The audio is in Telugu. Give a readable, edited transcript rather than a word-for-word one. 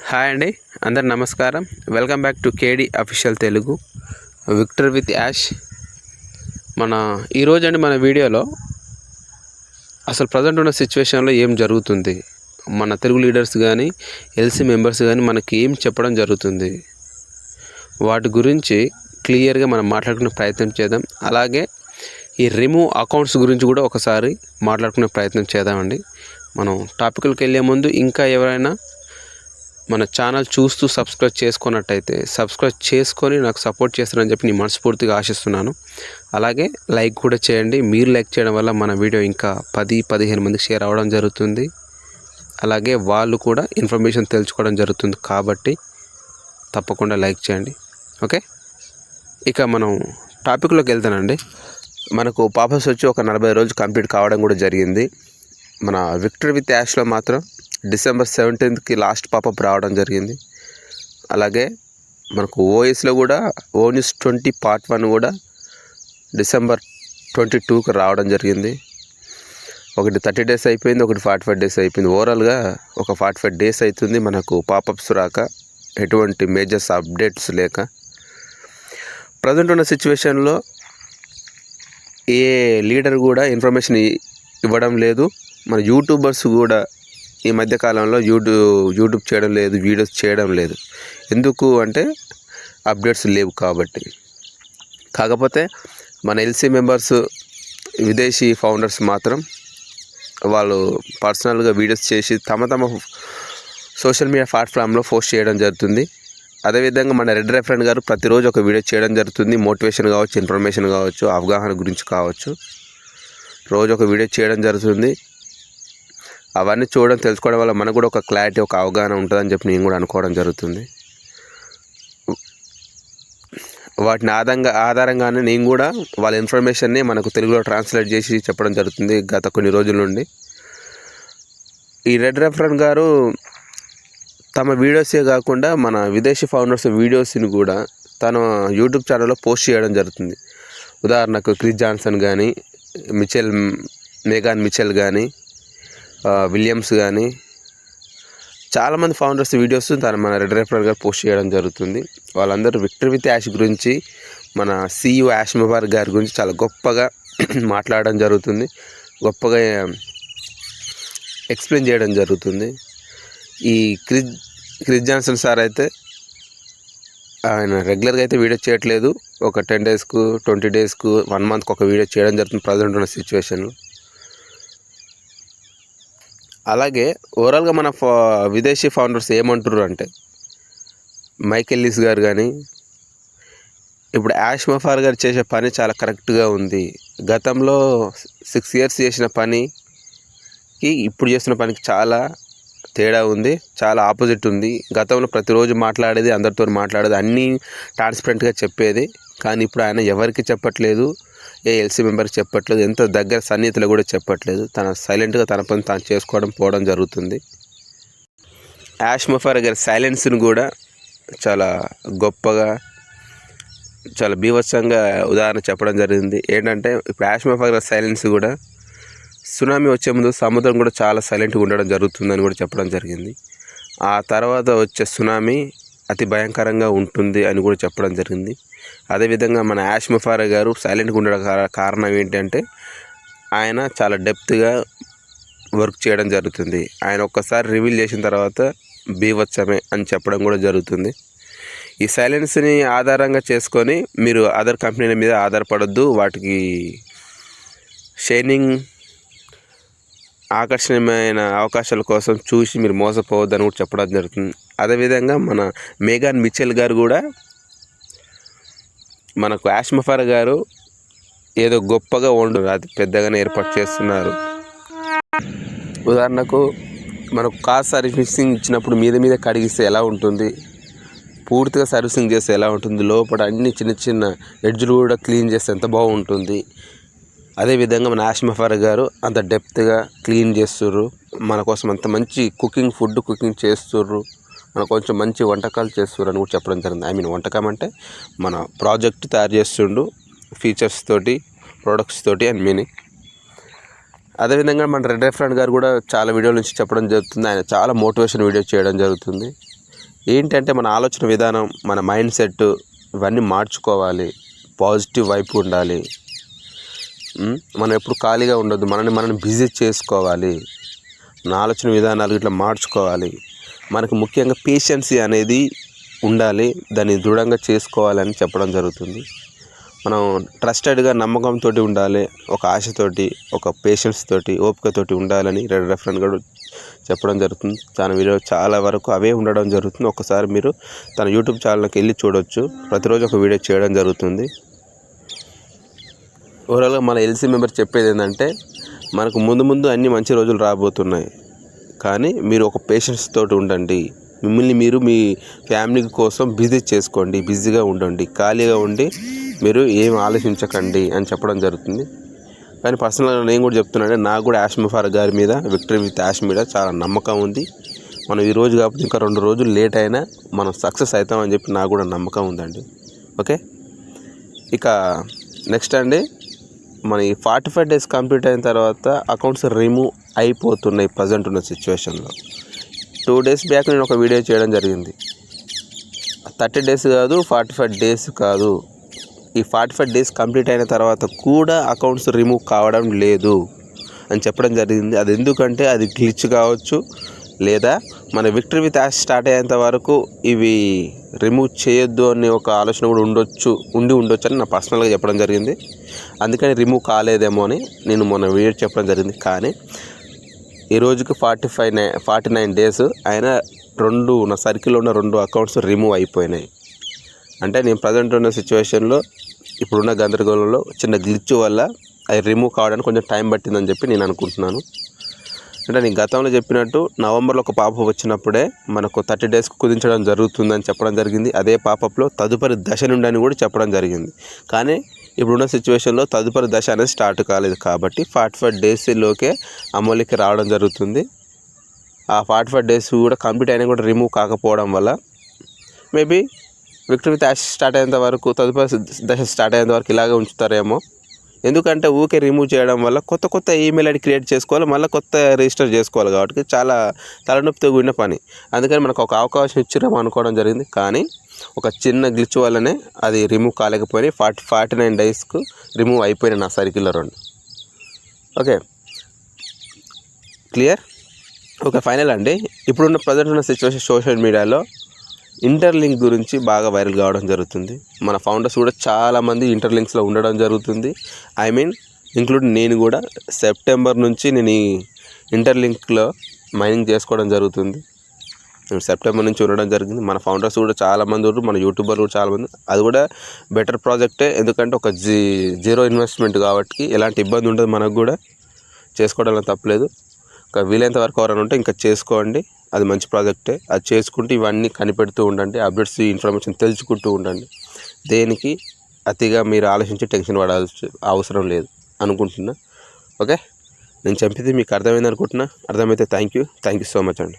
హాయ్ అండి, అందరు నమస్కారం. Welcome back to KD official Telugu Victor with Yash. ఈరోజు మన వీడియోలో అసలు ప్రజెంట్ ఉన్న సిచ్యువేషన్లో ఏం జరుగుతుంది, మన తెలుగు లీడర్స్ కానీ ఎల్సీ మెంబర్స్ కానీ మనకి ఏం చెప్పడం జరుగుతుంది, వాటి గురించి క్లియర్గా మనం మాట్లాడుకునే ప్రయత్నం చేద్దాం. అలాగే ఈ రిమూవ్ అకౌంట్స్ గురించి కూడా ఒకసారి మాట్లాడుకునే ప్రయత్నం చేద్దామండి. మనం టాపిక్లకు వెళ్ళే ముందు ఇంకా ఎవరైనా మన ఛానల్ చూస్తూ సబ్స్క్రైబ్ చేసుకున్నట్టయితే సబ్స్క్రైబ్ చేసుకొని నాకు సపోర్ట్ చేస్తారని చెప్పి నేను మనస్ఫూర్తిగా ఆశిస్తున్నాను. అలాగే లైక్ కూడా చేయండి. మీరు లైక్ చేయడం వల్ల మన వీడియో ఇంకా 10-15 మందికి షేర్ అవ్వడం జరుగుతుంది. అలాగే వాళ్ళు కూడా ఇన్ఫర్మేషన్ తెలుసుకోవడం జరుగుతుంది కాబట్టి తప్పకుండా లైక్ చేయండి. ఓకే, ఇక మనం టాపిక్లోకి వెళ్తానండి. మనకు పాపస్ వచ్చి ఒక 40 రోజులు కంప్లీట్ కావడం కూడా జరిగింది. మన విక్టర్ విత్ యాష్లో మాత్రం December 17th లాస్ట్ పాపప్ రావడం జరిగింది. అలాగే మనకు ఓఎస్లో కూడా ఓన్యూస్ 20 Part 1 కూడా December 22కి రావడం జరిగింది. ఒకటి 30 days అయిపోయింది, ఒకటి 45 days అయిపోయింది. ఓవరాల్గా ఒక 45 days అవుతుంది మనకు పాపప్స్ రాక, ఎటువంటి మేజర్స్ అప్డేట్స్ లేక. ప్రజెంట్ ఉన్న సిచ్యువేషన్లో ఏ లీడర్ కూడా ఇన్ఫర్మేషన్ ఇవ్వడం లేదు. మన యూట్యూబర్స్ కూడా ఈ మధ్యకాలంలో యూట్యూబ్ చేయడం లేదు, వీడియోస్ చేయడం లేదు. ఎందుకు అంటే అప్డేట్స్ లేవు కాబట్టి. కాకపోతే మన ఎల్సీ మెంబర్స్, విదేశీ ఫౌండర్స్ మాత్రం వాళ్ళు పర్సనల్గా వీడియోస్ చేసి తమ సోషల్ మీడియా ప్లాట్ఫామ్లో పోస్ట్ చేయడం జరుగుతుంది. అదేవిధంగా మన రెడ్ రెఫరెంట్ గారు ప్రతిరోజు ఒక వీడియో చేయడం జరుగుతుంది. మోటివేషన్ కావచ్చు, ఇన్ఫర్మేషన్ కావచ్చు, అవగాహన గురించి కావచ్చు, రోజు ఒక వీడియో చేయడం జరుగుతుంది. అవన్నీ చూడడం, తెలుసుకోవడం వల్ల మనకు కూడా ఒక క్లారిటీ, ఒక అవగాహన ఉంటుందని చెప్పి నేను కూడా అనుకోవడం జరుగుతుంది. వాటిని ఆధారంగానే నేను కూడా వాళ్ళ ఇన్ఫర్మేషన్ని మనకు తెలుగులో ట్రాన్స్లేట్ చేసి చెప్పడం జరుగుతుంది గత కొన్ని రోజుల నుండి. ఈ రెడ్ రెఫరెంట్ గారు తమ వీడియోసే కాకుండా మన విదేశీ ఫౌండర్స్ వీడియోస్ని కూడా తన యూట్యూబ్ ఛానల్లో పోస్ట్ చేయడం జరుగుతుంది. ఉదాహరణకు క్రిస్ జాన్సన్ కానీ, మేఘాన్ మిచెల్ కానీ, విలియమ్స్ కానీ, చాలామంది ఫౌండర్స్ వీడియోస్ మన రెడ్ రెఫరెంట్ గారు పోస్ట్ చేయడం జరుగుతుంది. వాళ్ళందరూ విక్టర్ విత్ యాష్ గురించి, మన CEO యాష్ ముబారక్ గారి గురించి చాలా గొప్పగా మాట్లాడడం జరుగుతుంది, గొప్పగా ఎక్స్ప్లెయిన్ చేయడం జరుగుతుంది. ఈ క్రిస్ జాన్సన్ సార్ అయితే ఆయన రెగ్యులర్గా అయితే వీడియో చేయట్లేదు. ఒక 10 daysకు, 20 daysకు, 1 monthకు ఒక వీడియో చేయడం జరుగుతుంది ప్రజెంట్ ఉన్న సిచ్యువేషన్లో. అలాగే ఓవరాల్గా మన విదేశీ ఫౌండర్స్ ఏమంటారు అంటే, మైకెల్ లీస్ గారు కానీ, ఇప్పుడు యాష్ ముబారక్ గారు చేసే పని చాలా కరెక్ట్గా ఉంది. గతంలో 6 years చేసిన పనికి ఇప్పుడు చేస్తున్న పనికి చాలా తేడా ఉంది, చాలా ఆపోజిట్ ఉంది. గతంలో ప్రతిరోజు మాట్లాడేది, అందరితో మాట్లాడేది, అన్నీ ట్రాన్స్పరెంట్గా చెప్పేది. కానీ ఇప్పుడు ఆయన ఎవరికి చెప్పట్లేదు, ఏ ఎల్సీ మెంబర్కి చెప్పట్లేదు, ఎంత దగ్గర సన్నిహితులు కూడా చెప్పట్లేదు. తన సైలెంట్గా తన పని తాను చేసుకోవడం పోవడం జరుగుతుంది. యాష్ ముబారక్ గారి సైలెన్స్ని కూడా చాలా గొప్పగా, చాలా బీభత్సంగా ఉదాహరణ చెప్పడం జరిగింది. ఏంటంటే ఇప్పుడు యాష్ ముబారక్ గారి సైలెన్స్ కూడా సునామీ వచ్చే ముందు సముద్రం కూడా చాలా సైలెంట్గా ఉండడం జరుగుతుందని కూడా చెప్పడం జరిగింది. ఆ తర్వాత వచ్చే సునామీ అతి భయంకరంగా ఉంటుంది అని కూడా చెప్పడం జరిగింది. అదేవిధంగా మన యాష్ ముబారక్ గారు సైలెంట్గా ఉండడం కారణం ఏంటంటే ఆయన చాలా డెప్త్గా వర్క్ చేయడం జరుగుతుంది. ఆయన ఒక్కసారి రివీల్ చేసిన తర్వాత బీభత్సమే అని చెప్పడం కూడా జరుగుతుంది. ఈ సైలెన్స్ని ఆధారంగా చేసుకొని మీరు అదర్ కంపెనీల మీద ఆధారపడొద్దు, వాటికి షైనింగ్ ఆకర్షణీయమైన అవకాశాల కోసం చూసి మీరు మోసపోవద్దని కూడా చెప్పడం జరుగుతుంది. అదేవిధంగా మన మేఘాన్ మిచెల్ గారు కూడా మనకు యాష్ ముబారక్ గారు ఏదో గొప్పగా అది పెద్దగానే ఏర్పాటు చేస్తున్నారు. ఉదాహరణకు మనకు కార్ సర్వీసింగ్ ఇచ్చినప్పుడు మీద కడిగిస్తే ఎలా ఉంటుంది, పూర్తిగా సర్వీసింగ్ చేస్తే ఎలా ఉంటుంది, లోపల అన్ని చిన్న చిన్న ఎడ్జ్లు కూడా క్లీన్ చేస్తే ఎంత బాగుంటుంది. అదేవిధంగా మన యాష్ ముబారక్ గారు అంత డెప్త్గా క్లీన్ చేస్తుర్రు, మన కోసం అంత మంచి కుకింగ్ చేస్తుర్రు, మన కొంచెం మంచి వంటకాలు చేస్తుర్రు అని కూడా చెప్పడం జరిగింది. వంటకం అంటే మన ప్రాజెక్ట్ తయారు చేస్తుండు, ఫీచర్స్ తోటి, ప్రొడక్ట్స్ తోటి అని మీనింగ్. అదేవిధంగా మన రెడ్ రెఫరెంట్ గారు కూడా చాలా వీడియోల నుంచి చెప్పడం జరుగుతుంది. ఆయన చాలా మోటివేషన్ వీడియో చేయడం జరుగుతుంది. ఏంటంటే మన ఆలోచన విధానం, మన మైండ్ సెట్ ఇవన్నీ మార్చుకోవాలి. పాజిటివ్ వైపు ఉండాలి. మనం ఎప్పుడు ఖాళీగా ఉండొద్దు. మనల్ని బిజీ చేసుకోవాలి. మన ఆలోచన విధానాలు ఇట్లా మార్చుకోవాలి. మనకు ముఖ్యంగా పేషెన్సీ అనేది ఉండాలి. దాన్ని దృఢంగా చేసుకోవాలని చెప్పడం జరుగుతుంది. మనం ట్రస్టెడ్గా నమ్మకంతో ఉండాలి. ఒక ఆశతోటి, ఒక పేషెన్స్ తోటి, ఓపికతోటి ఉండాలని రెఫరెంట్ కూడా చెప్పడం జరుగుతుంది. తన వీడియో చాలా వరకు అవే ఉండడం జరుగుతుంది. ఒకసారి మీరు తన యూట్యూబ్ ఛానల్కి వెళ్ళి చూడొచ్చు. ప్రతిరోజు ఒక వీడియో చేయడం జరుగుతుంది. ఓవరాల్గా మన ఎల్సీ మెంబర్ చెప్పేది ఏంటంటే, మనకు ముందు అన్ని మంచి రోజులు రాబోతున్నాయి. కానీ మీరు ఒక పేషెన్స్ తోటి ఉండండి. మిమ్మల్ని మీరు మీ ఫ్యామిలీ కోసం బిజీ చేసుకోండి. బిజీగా ఉండండి. ఖాళీగా ఉండి మీరు ఏం ఆలోచించకండి అని చెప్పడం జరుగుతుంది. కానీ పర్సనల్గా నేను కూడా చెప్తున్నాను, నాకు కూడా యాష్మి ఫారూక్ గారి మీద, విక్టరీ విత్ యాష్మి మీద చాలా నమ్మకం ఉంది. మనం ఈరోజు కాకపోతే ఇంకా 2 రోజులు లేట్ అయినా మనం సక్సెస్ అవుతామని చెప్పి నాకు కూడా నమ్మకం ఉందండి. ఓకే, ఇక నెక్స్ట్ అండి, మన ఈ 45 days కంప్లీట్ అయిన తర్వాత అకౌంట్స్ రిమూవ్ అయిపోతున్నాయి ప్రజెంట్ ఉన్న సిచ్యువేషన్లో. 2 days బ్యాక్ నేను ఒక వీడియో చేయడం జరిగింది. 30 days కాదు, 45 days కాదు, ఈ 45 days కంప్లీట్ అయిన తర్వాత కూడా అకౌంట్స్ రిమూవ్ కావడం లేదు అని చెప్పడం జరిగింది. అది ఎందుకంటే అది గ్లిచ్ కావచ్చు, లేదా మన విక్టరీ విత్ యాష్ స్టార్ట్ అయ్యేంత వరకు ఇవి రిమూవ్ చేయొద్దు అనే ఒక ఆలోచన కూడా ఉండొచ్చు అని నా పర్సనల్గా చెప్పడం జరిగింది. అందుకని రిమూవ్ కాలేదేమో అని నేను మొన్న వీడియో చెప్పడం జరిగింది. కానీ ఈ రోజుకి 49 days అయినా నా సర్కిల్లో ఉన్న 2 అకౌంట్స్ రిమూవ్ అయిపోయినాయి. అంటే నేను ప్రజెంట్ ఉన్న సిచ్యువేషన్లో, ఇప్పుడున్న గందరగోళంలో చిన్న గ్లిచ్ వల్ల అవి రిమూవ్ కావడానికి కొంచెం టైం పట్టిందని చెప్పి నేను అనుకుంటున్నాను. అంటే నేను గతంలో చెప్పినట్టు నవంబర్లో ఒక పాప వచ్చినప్పుడే మనకు 30 daysకు కుదించడం జరుగుతుందని చెప్పడం జరిగింది. అదే పాపప్లో తదుపరి దశ నుండి అని కూడా చెప్పడం జరిగింది. కానీ ఇప్పుడున్న సిచ్యువేషన్లో తదుపరి దశ అనేది స్టార్ట్ కాలేదు. కాబట్టి 45 daysలోకే అమలుకి రావడం జరుగుతుంది. ఆ 45 days కూడా కంప్లీట్ అయినా కూడా రిమూవ్ కాకపోవడం వల్ల maybe victory with ash start అయ్యేంత వరకు, తదుపరి దశ స్టార్ట్ అయ్యేంత వరకు ఇలాగే ఉంచుతారేమో. ఎందుకంటే ఊకే రిమూవ్ చేయడం వల్ల కొత్త ఈమెయిల్ ఐడి క్రియేట్ చేసుకోవాలి, మళ్ళీ కొత్త రిజిస్టర్ చేసుకోవాలి. కాబట్టి చాలా తలనొప్పితో కూడిన పని. అందుకని మనకు ఒక అవకాశం ఇచ్చిరాము అనుకోవడం జరిగింది. కానీ ఒక చిన్న గ్లిచ్ వల్లనే అది రిమూవ్ కాలేకపోయినాయి. 49 daysకు రిమూవ్ అయిపోయినాయి నా సర్కిల్లో 2. Okay, clear. ఓకే, ఫైనల్ అండి, ఇప్పుడున్న ప్రజెంట్ ఉన్న సిచ్యువేషన్ సోషల్ మీడియాలో ఇంటర్లింక్ గురించి బాగా వైరల్ కావడం జరుగుతుంది. మన ఫౌండర్స్ కూడా చాలామంది ఇంటర్లింక్స్లో ఉండడం జరుగుతుంది. ఇంక్లూడ్ నేను కూడా సెప్టెంబర్ నుంచి నేను ఈ ఇంటర్లింక్లో మైనింగ్ చేసుకోవడం జరుగుతుంది. సెప్టెంబర్ నుంచి ఉండడం జరిగింది. మన ఫౌండర్స్ కూడా చాలామంది ఉన్నారు, మన యూట్యూబర్లు కూడా చాలామంది. అది కూడా బెటర్ ప్రాజెక్టే. ఎందుకంటే ఒక జీరో ఇన్వెస్ట్మెంట్ కాబట్టి ఎలాంటి ఇబ్బంది ఉండదు. మనకు కూడా చేసుకోవడంలో తప్పలేదు. వీలైనంత వరకు ఎవరైనా ఉంటే ఇంకా చేసుకోండి. అది మంచి ప్రాజెక్టే. అది చేసుకుంటూ ఇవన్నీ కనిపెడుతూ ఉండండి. అప్డేట్స్, ఇన్ఫర్మేషన్ తెలుసుకుంటూ ఉండండి. దేనికి అతిగా మీరు ఆలోచించి టెన్షన్ పడాల్సిన అవసరం లేదు అనుకుంటున్నా. ఓకే, నేను చెప్పింది మీకు అర్థమైంది అనుకుంటున్నా. అర్థమైతే థ్యాంక్ యూ సో మచ్ అండి.